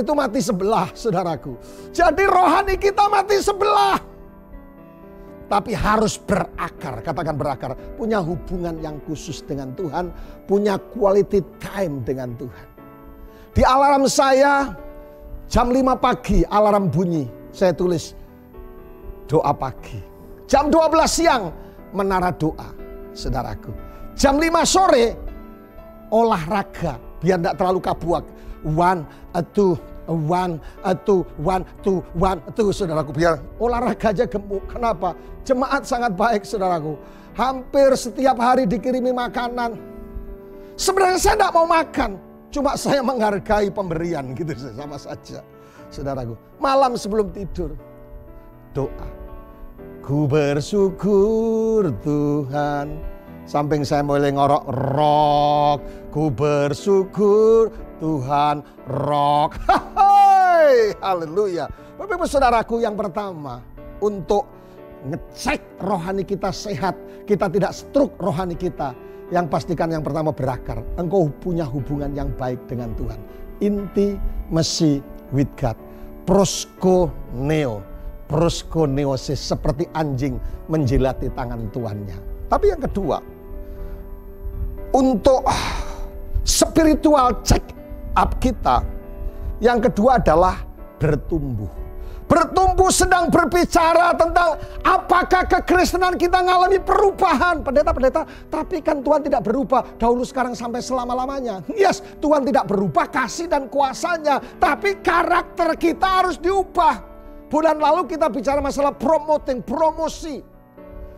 itu mati sebelah, saudaraku. Jadi rohani kita mati sebelah. Tapi harus berakar, katakan berakar. Punya hubungan yang khusus dengan Tuhan. Punya quality time dengan Tuhan. Di alarm saya, jam 5 pagi alarm bunyi. Saya tulis doa pagi. Jam 12 siang menara doa, saudaraku. Jam 5 sore olahraga biar tidak terlalu kabuak. 1, 2, 1, 2, 1, 2, 1, saudaraku. Biar olahraga aja gemuk. Kenapa? Jemaat sangat baik, saudaraku. Hampir setiap hari dikirimi makanan. Sebenarnya saya tidak mau makan. Cuma saya menghargai pemberian gitu sama saja, saudaraku. Malam sebelum tidur doa. Ku bersyukur Tuhan. Samping saya mulai ngorok rock. Ku bersyukur Tuhan rock. Hai, haleluya. Bapak Ibu saudaraku, yang pertama untuk ngecek rohani kita sehat, kita tidak stroke rohani kita. Yang pastikan yang pertama berakar. Engkau punya hubungan yang baik dengan Tuhan. Intimacy with God. Proskuneo. Proskuneosis, seperti anjing menjilati tangan tuannya. Tapi yang kedua, untuk spiritual check up kita, yang kedua adalah bertumbuh. Bertumbuh sedang berbicara tentang apakah kekristenan kita mengalami perubahan. Pendeta, tapi kan Tuhan tidak berubah dahulu sekarang sampai selama-lamanya. Yes, Tuhan tidak berubah kasih dan kuasanya, tapi karakter kita harus diubah. Bulan lalu kita bicara masalah promosi.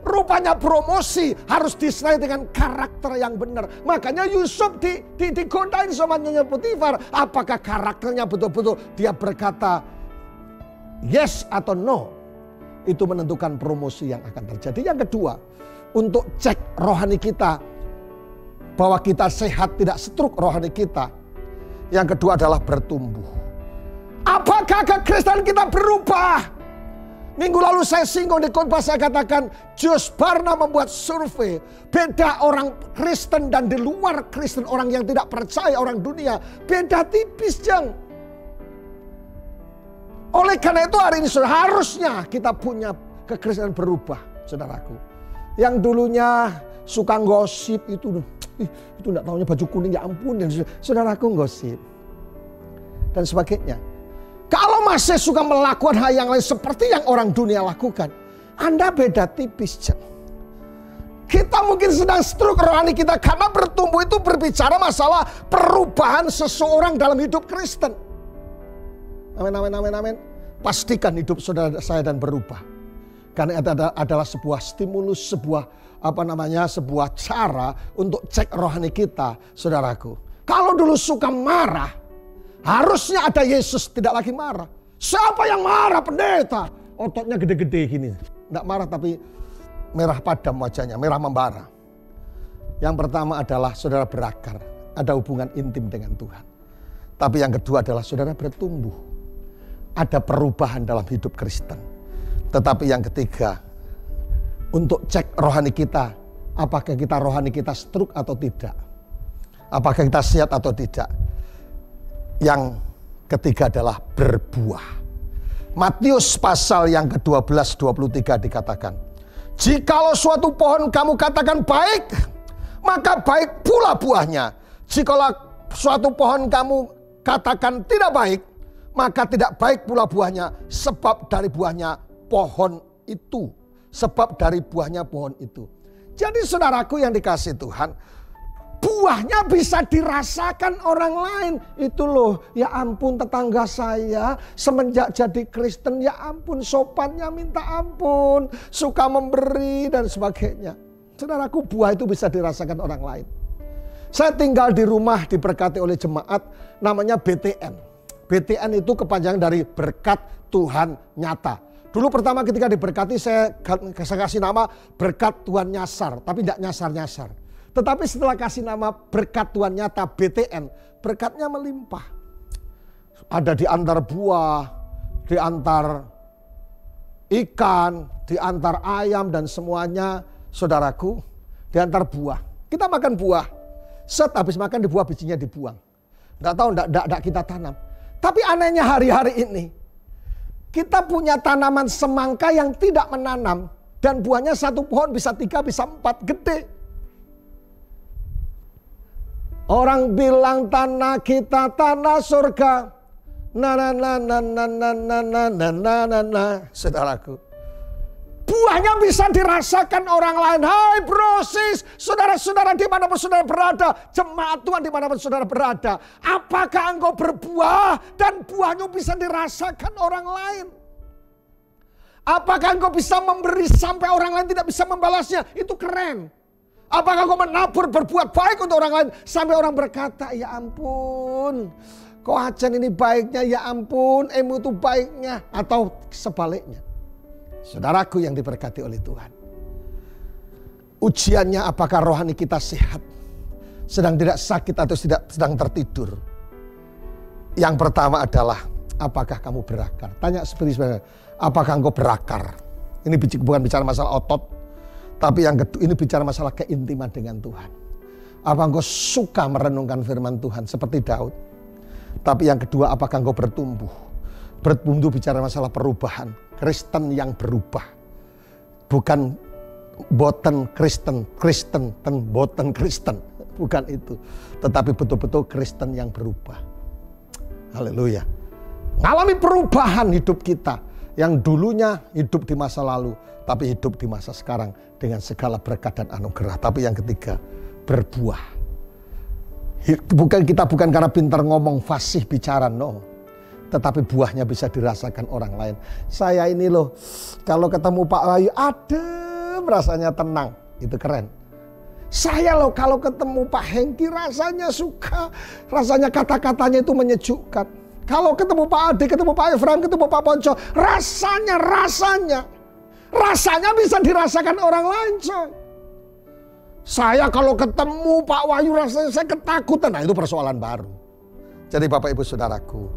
Rupanya promosi harus disertai dengan karakter yang benar. Makanya Yusuf digodain sama Nyonya Potifar. Apakah karakternya betul-betul dia berkata yes atau no? Itu menentukan promosi yang akan terjadi. Yang kedua, untuk cek rohani kita, bahwa kita sehat, tidak stroke rohani kita. Yang kedua adalah bertumbuh. Apakah kekristenan kita berubah? Minggu lalu saya singgung di khotbah, saya katakan Josh Barna membuat survei. Beda orang Kristen dan di luar Kristen, orang yang tidak percaya, orang dunia. Beda tipis, Jeng. Oleh karena itu hari ini harusnya kita punya kekristenan berubah, saudaraku. Yang dulunya suka gosip itu enggak tahunya baju kuning, ya ampun. Saudaraku gosip dan sebagainya. Kalau Kalau masih suka melakukan hal yang lain seperti yang orang dunia lakukan, Anda beda tipis. Kita mungkin sedang stroke rohani kita karena bertumbuh itu berbicara masalah perubahan seseorang dalam hidup Kristen. Amin, amin, amin, amin. Pastikan hidup saudara saya dan berubah. Karena itu adalah sebuah stimulus, sebuah sebuah cara untuk cek rohani kita, saudaraku. Kalau dulu suka marah, harusnya ada Yesus tidak lagi marah. Siapa yang marah? Pendeta. Ototnya gede-gede gini. Tidak marah tapi merah padam wajahnya, merah membara. Yang pertama adalah saudara berakar, ada hubungan intim dengan Tuhan. Tapi yang kedua adalah saudara bertumbuh, ada perubahan dalam hidup Kristen. Tetapi yang ketiga, untuk cek rohani kita, apakah kita rohani kita stroke atau tidak, apakah kita sehat atau tidak. Yang ketiga adalah berbuah. Matius pasal yang ke-12 23 dikatakan, jikalau suatu pohon kamu katakan baik, maka baik pula buahnya. Jikalau suatu pohon kamu katakan tidak baik, maka tidak baik pula buahnya, sebab dari buahnya pohon itu. Sebab dari buahnya pohon itu. Jadi saudaraku yang dikasihi Tuhan, buahnya bisa dirasakan orang lain. Itu loh, ya ampun tetangga saya semenjak jadi Kristen, ya ampun sopannya minta ampun, suka memberi dan sebagainya. Saudaraku, buah itu bisa dirasakan orang lain. Saya tinggal di rumah diberkati oleh jemaat namanya BTN. BTN itu kepanjangan dari berkat Tuhan nyata. Dulu pertama ketika diberkati saya kasih nama berkat Tuhan nyasar, tapi tidak nyasar-nyasar. Tetapi setelah kasih nama berkat Tuhan nyata BTN, berkatnya melimpah. Ada di antar buah, di antar ikan, di antar ayam dan semuanya, saudaraku, di antar buah. Kita makan buah, habis makan di buah bijinya dibuang. Nggak tahu, nggak kita tanam. Tapi anehnya hari-hari ini, kita punya tanaman semangka yang tidak menanam. Dan buahnya satu pohon bisa 3, bisa 4, gede. Orang bilang tanah kita tanah surga. Saudaraku, buahnya bisa dirasakan orang lain. Hai bro, sis, saudara-saudara dimanapun saudara berada, jemaat Tuhan dimanapun saudara berada, apakah engkau berbuah dan buahnya bisa dirasakan orang lain? Apakah engkau bisa memberi sampai orang lain tidak bisa membalasnya? Itu keren. Apakah engkau menabur berbuat baik untuk orang lain sampai orang berkata, ya ampun, kok Acan ini baiknya, ya ampun, Emu itu baiknya, atau sebaliknya. Saudaraku yang diberkati oleh Tuhan, ujiannya apakah rohani kita sehat, sedang tidak sakit atau sedang tertidur. Yang pertama adalah apakah kamu berakar. Tanya seperti sebenarnya, apakah engkau berakar? Ini bukan bicara masalah otot, tapi yang kedua ini bicara masalah keintiman dengan Tuhan. Apa engkau suka merenungkan firman Tuhan seperti Daud? Tapi yang kedua, apakah engkau bertumbuh? Bertumbuh bicara masalah perubahan. Kristen yang berubah. Bukan boten Kristen, boten Kristen. Bukan itu. Tetapi betul-betul Kristen yang berubah. Haleluya. Ngalami perubahan hidup kita. Yang dulunya hidup di masa lalu, tapi hidup di masa sekarang dengan segala berkat dan anugerah. Tapi yang ketiga, berbuah. Kita bukan karena pintar ngomong fasih bicara, no. Tetapi buahnya bisa dirasakan orang lain. Saya ini loh, kalau ketemu Pak Wahyu, adem rasanya, tenang. Itu keren. Saya loh kalau ketemu Pak Hengki rasanya suka. Rasanya kata-katanya itu menyejukkan. Kalau ketemu Pak Ade, ketemu Pak Efraim, ketemu Pak Ponco, rasanya bisa dirasakan orang lain, coy. Saya kalau ketemu Pak Wahyu rasanya saya ketakutan. Nah itu persoalan baru. Jadi Bapak Ibu Saudaraku,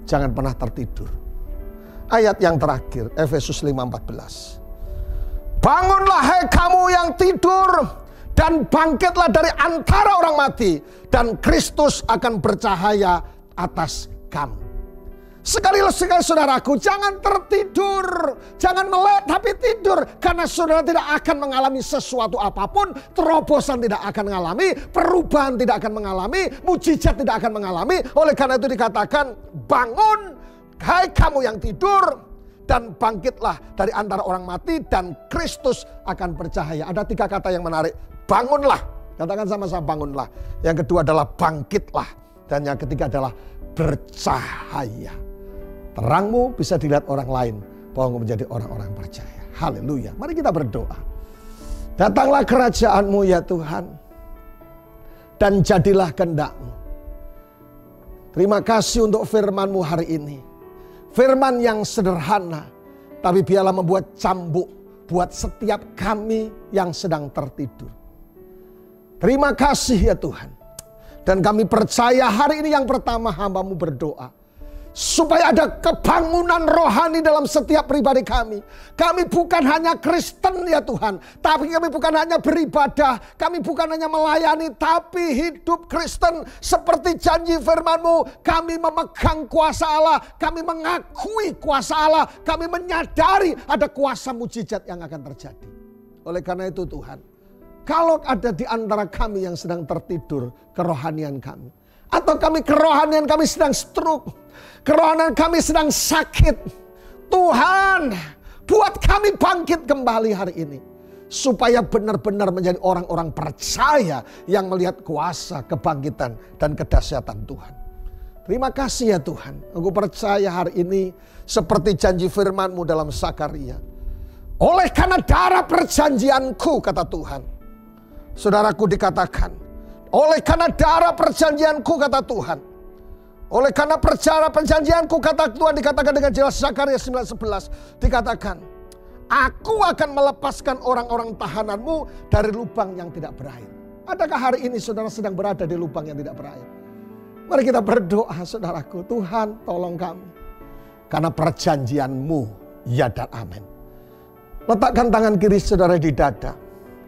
jangan pernah tertidur. Ayat yang terakhir, Efesus 5:14. Bangunlah hai kamu yang tidur, dan bangkitlah dari antara orang mati, dan Kristus akan bercahaya atas kamu. Sekali saudaraku, jangan tertidur, jangan melek tapi tidur, karena saudara tidak akan mengalami sesuatu apapun, terobosan tidak akan mengalami, perubahan tidak akan mengalami, mujizat tidak akan mengalami. Oleh karena itu dikatakan bangun hai kamu yang tidur, dan bangkitlah dari antara orang mati, dan Kristus akan bercahaya. Ada 3 kata yang menarik. Bangunlah. Katakan sama-sama, bangunlah. Yang kedua adalah bangkitlah. Dan yang ketiga adalah bercahaya. Terangmu bisa dilihat orang lain, bahwa engkau menjadi orang-orang percaya. Haleluya. Mari kita berdoa. Datanglah kerajaan-Mu ya Tuhan, dan jadilah kehendak-Mu. Terima kasih untuk firman-Mu hari ini. Firman yang sederhana, tapi biarlah membuat cambuk buat setiap kami yang sedang tertidur. Terima kasih ya Tuhan. Dan kami percaya hari ini yang pertama hamba-Mu berdoa, supaya ada kebangunan rohani dalam setiap pribadi kami. Kami bukan hanya Kristen ya Tuhan, tapi kami bukan hanya beribadah, kami bukan hanya melayani, tapi hidup Kristen seperti janji firman-Mu. Kami memegang kuasa Allah, kami mengakui kuasa Allah, kami menyadari ada kuasa mujizat yang akan terjadi. Oleh karena itu Tuhan, kalau ada di antara kami yang sedang tertidur kerohanian kami, atau kerohanian kami sedang stroke, kerohanian kami sedang sakit, Tuhan, buat kami bangkit kembali hari ini. Supaya benar-benar menjadi orang-orang percaya yang melihat kuasa, kebangkitan, dan kedahsyatan Tuhan. Terima kasih ya Tuhan. Aku percaya hari ini seperti janji firman-Mu dalam Zakaria. Oleh karena darah perjanjianku, kata Tuhan. Saudaraku dikatakan, oleh karena darah perjanjianku, kata Tuhan. Oleh karena perjanjianku, kata Tuhan, dikatakan dengan jelas Zakaria 9:11. Dikatakan, aku akan melepaskan orang-orang tahananmu dari lubang yang tidak berair. Adakah hari ini saudara sedang berada di lubang yang tidak berair? Mari kita berdoa saudaraku. Tuhan tolong kami. Karena perjanjian-Mu ya dan amin. Letakkan tangan kiri saudara di dada.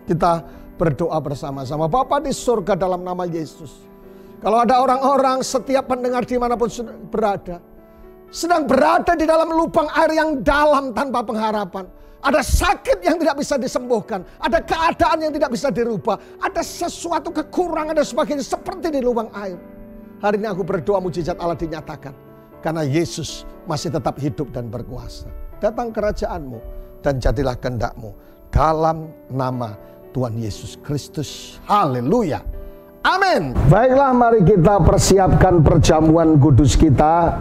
Kita berdoa bersama-sama. Bapa di surga, dalam nama Yesus. Kalau ada orang-orang, setiap pendengar dimanapun berada, sedang berada di dalam lubang air yang dalam tanpa pengharapan. Ada sakit yang tidak bisa disembuhkan. Ada keadaan yang tidak bisa dirubah. Ada sesuatu kekurangan dan sebagainya seperti di lubang air. Hari ini aku berdoa mujizat Allah dinyatakan. Karena Yesus masih tetap hidup dan berkuasa. Datang kerajaan-Mu dan jadilah kehendak-Mu. Dalam nama Tuhan Yesus Kristus. Haleluya. Amin. Baiklah, mari kita persiapkan perjamuan kudus kita.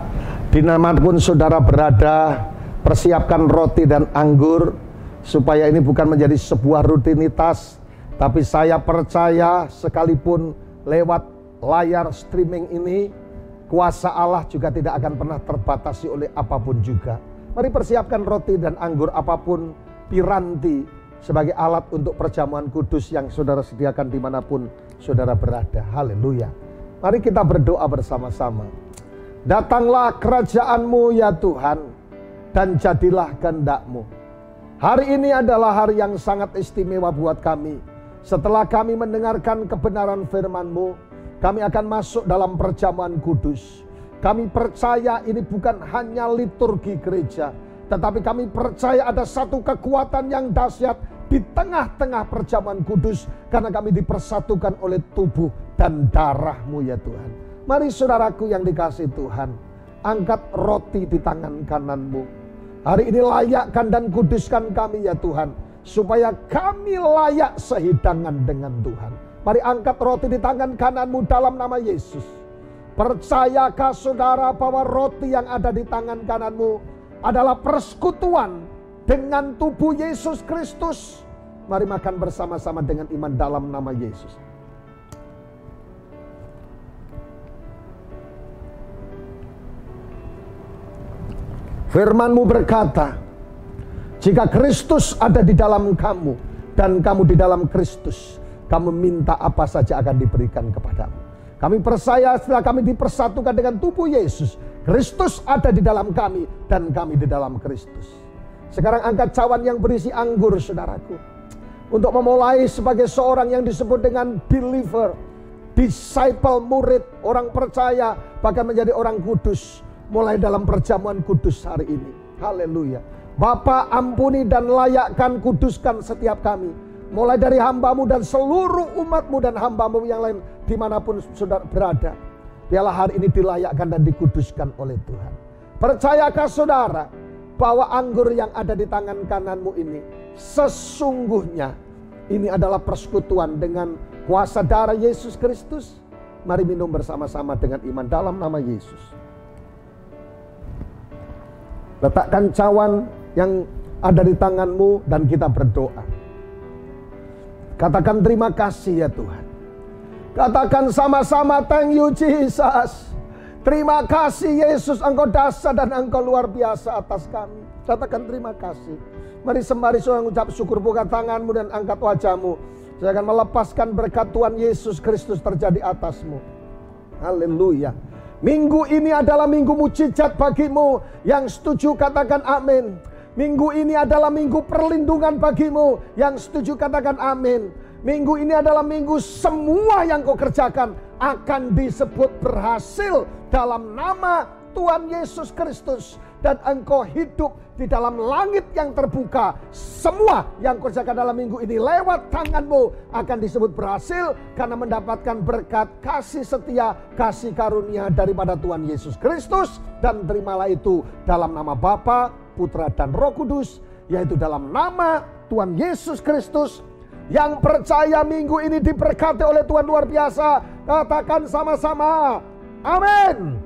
Dimanapun saudara berada, persiapkan roti dan anggur. Supaya ini bukan menjadi sebuah rutinitas, tapi saya percaya sekalipun lewat layar streaming ini, kuasa Allah juga tidak akan pernah terbatasi oleh apapun juga. Mari persiapkan roti dan anggur apapun piranti sebagai alat untuk perjamuan kudus yang saudara sediakan dimanapun saudara berada. Haleluya. Mari kita berdoa bersama-sama. Datanglah kerajaan-Mu ya Tuhan, dan jadilah kehendak-Mu. Hari ini adalah hari yang sangat istimewa buat kami. Setelah kami mendengarkan kebenaran firman-Mu, kami akan masuk dalam perjamuan kudus. Kami percaya ini bukan hanya liturgi gereja, tetapi kami percaya ada satu kekuatan yang dahsyat di tengah-tengah perjamuan kudus, karena kami dipersatukan oleh tubuh dan darah-Mu ya Tuhan. Mari saudaraku yang dikasihi Tuhan, angkat roti di tangan kanan-Mu. Hari ini layakkan dan kuduskan kami ya Tuhan, supaya kami layak sehidangan dengan Tuhan. Mari angkat roti di tangan kanan-Mu dalam nama Yesus. Percayakah saudara bahwa roti yang ada di tangan kanan-Mu adalah persekutuan dengan tubuh Yesus Kristus? Mari makan bersama-sama dengan iman dalam nama Yesus. Firman-Mu berkata, jika Kristus ada di dalam kamu dan kamu di dalam Kristus, kamu minta apa saja akan diberikan kepadamu. Kami percaya setelah kami dipersatukan dengan tubuh Yesus, Kristus ada di dalam kami dan kami di dalam Kristus. Sekarang angkat cawan yang berisi anggur saudaraku. Untuk memulai sebagai seorang yang disebut dengan believer, disciple, murid, orang percaya, bahkan menjadi orang kudus. Mulai dalam perjamuan kudus hari ini. Haleluya. Bapa, ampuni dan layakkan, kuduskan setiap kami. Mulai dari hamba-Mu dan seluruh umat-Mu dan hamba-Mu yang lain dimanapun saudara berada. Biarlah hari ini dilayakkan dan dikuduskan oleh Tuhan.
Percayakah saudara bahwa anggur yang ada di tangan kananmu ini sesungguhnya ini adalah persekutuan dengan kuasa darah Yesus Kristus? Mari minum bersama-sama dengan iman dalam nama Yesus. Letakkan cawan yang ada di tanganmu dan kita berdoa. Katakan terima kasih ya Tuhan. Katakan sama-sama, thank you Jesus. Terima kasih Yesus, Engkau dahsyat dan Engkau luar biasa atas kami. Katakan terima kasih. Mari sembari saudara ucap syukur, buka tanganmu dan angkat wajahmu. Saya akan melepaskan berkat Tuhan Yesus Kristus terjadi atasmu. Haleluya. Minggu ini adalah minggu mujizat bagimu. Yang setuju katakan amin. Minggu ini adalah minggu perlindungan bagimu. Yang setuju katakan amin. Minggu ini adalah minggu semua yang kau kerjakan akan disebut berhasil dalam nama Tuhan Yesus Kristus. Dan engkau hidup di dalam langit yang terbuka. Semua yang kau kerjakan dalam minggu ini lewat tanganmu akan disebut berhasil. Karena mendapatkan berkat kasih setia, kasih karunia daripada Tuhan Yesus Kristus. Dan terimalah itu dalam nama Bapa, Putra dan Roh Kudus. Yaitu dalam nama Tuhan Yesus Kristus. Yang percaya minggu ini diberkati oleh Tuhan luar biasa. Katakan sama-sama, amin.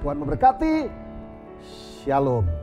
Tuhan memberkati. Shalom.